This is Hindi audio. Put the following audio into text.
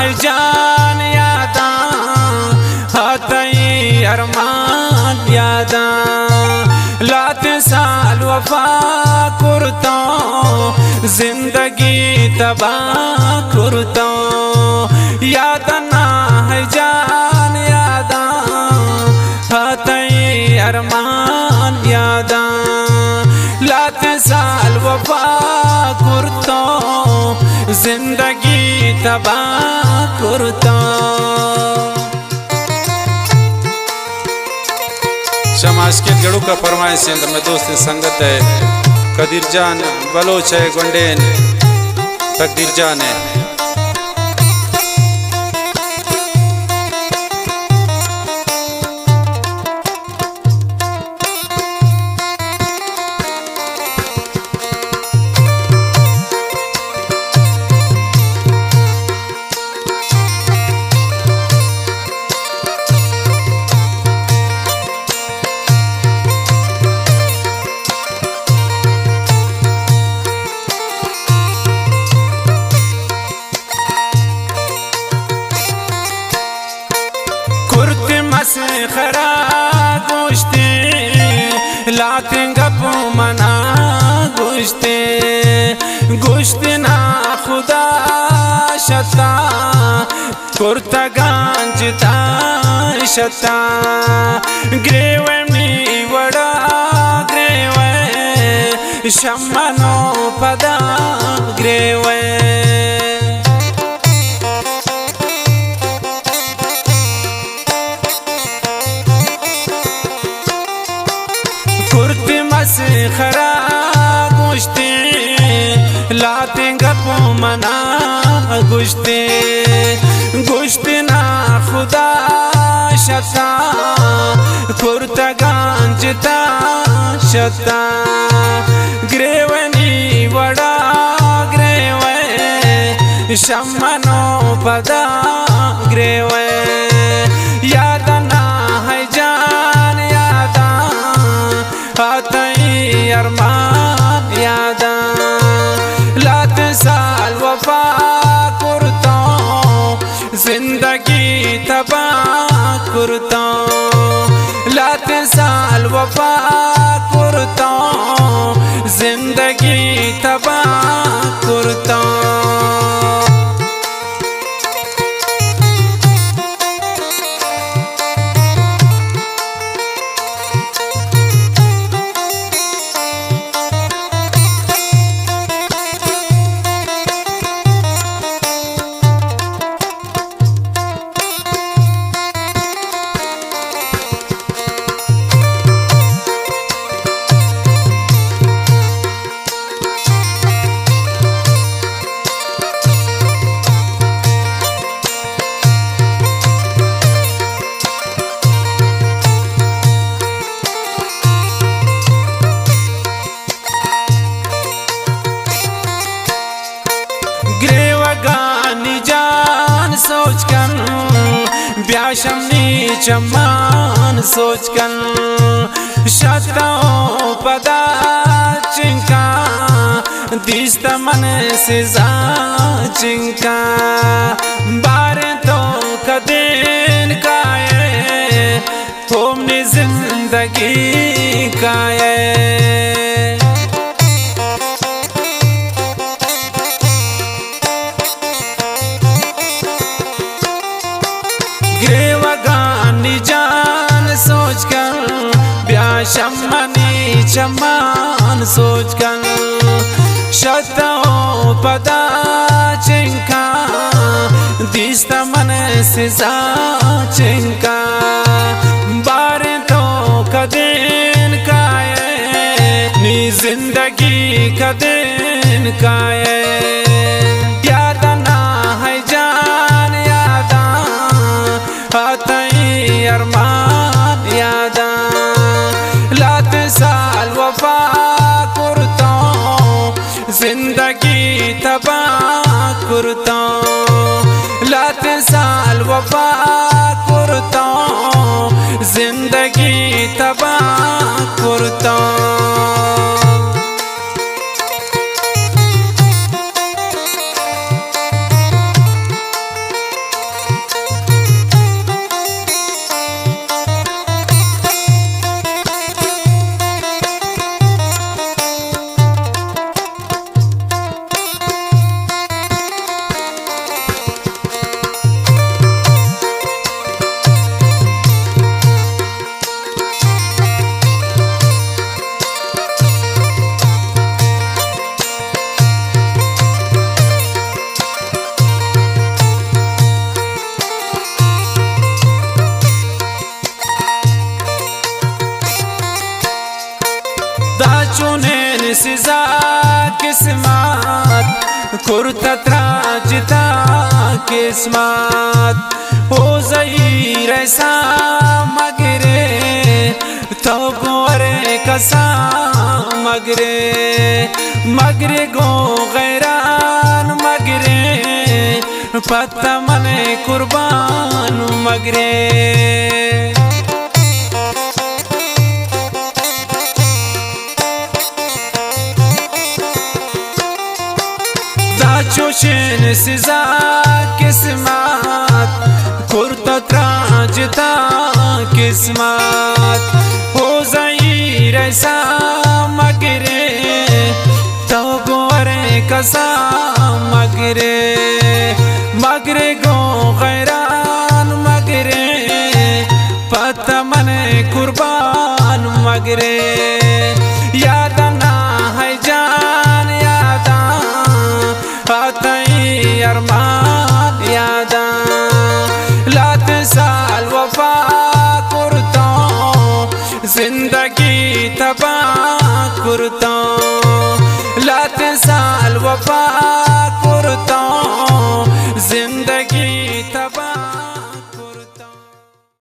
है जान यादा हाथई अरमान यादा लात साल वफा करता जिंदगी तबाह करता याद ना है जान यादा हाथई अरमान यादा लात साल वफा करता जिंदगी तबाह करता। शमाश के गड़ू का फरमाइश अंदर में दोस्त संगत है कदीर जान बलोच है गुंडेन तकदीर जान है। खरा गोश्ते लातिन गपो मना गोश्ते गोश्ते ना खुदा शता कुर्ता गांजता शता ग्रेवे में वड़ा ग्रेवे शम्मनो पदा ग्रेवे खरा गोश्ते लाते गपो मना गोश्ते गोश्ते ना खुदा शता कुर्ता गांजता शता ग्रेवनी वड़ा ग्रेवे शम्मनो पदा ग्रेवे याद ना है जान यादा हाथई अरमान यादा लात साल वफा करता जिंदगी तबाह करता लात साल वफा करता जिंदगी तबाह करता। ग्रेवगानी जान सोच कर ब्याशमनी चमान सोच कर शताओं पदा चिंका दिस्त मन से जा चिंका बारे तो कदेन काये होमने जिंदगी काये ग्रेवगानी जान सोच कर ब्याशमनी चमान सोच कर शताओं पदा चिंका दिस्त मन से जा चिंका बारे तो कदेन काये नी जिंदगी कदेन काये याद ना है जान यादा हाथई अरमान यादा लात साल वफा करता जिंदगी तबाह करता लात साल वफा करता जिंदगी तबाह करता। सिजा किस्मत कुर्ता त्राजता किस्मत हो जई रैसा मगरे तो गोरे कसा मगरे मगरे गो गैरान मगरे पत्ता मने कुर्बान मगरे चोशन सिजा किस्मत कुर्ता त्राजता किस्मत हो जई रैसा मगरे तो गोरे कसा मगरे मगरे गो गैरान मगरे पता मने कुर्बान मगरे याद ना है जान यादा आतई अरमान यादा लात साल वफा कुर्ता जिंदगी तबाह कुर्ता लात साल वफा कुर्ता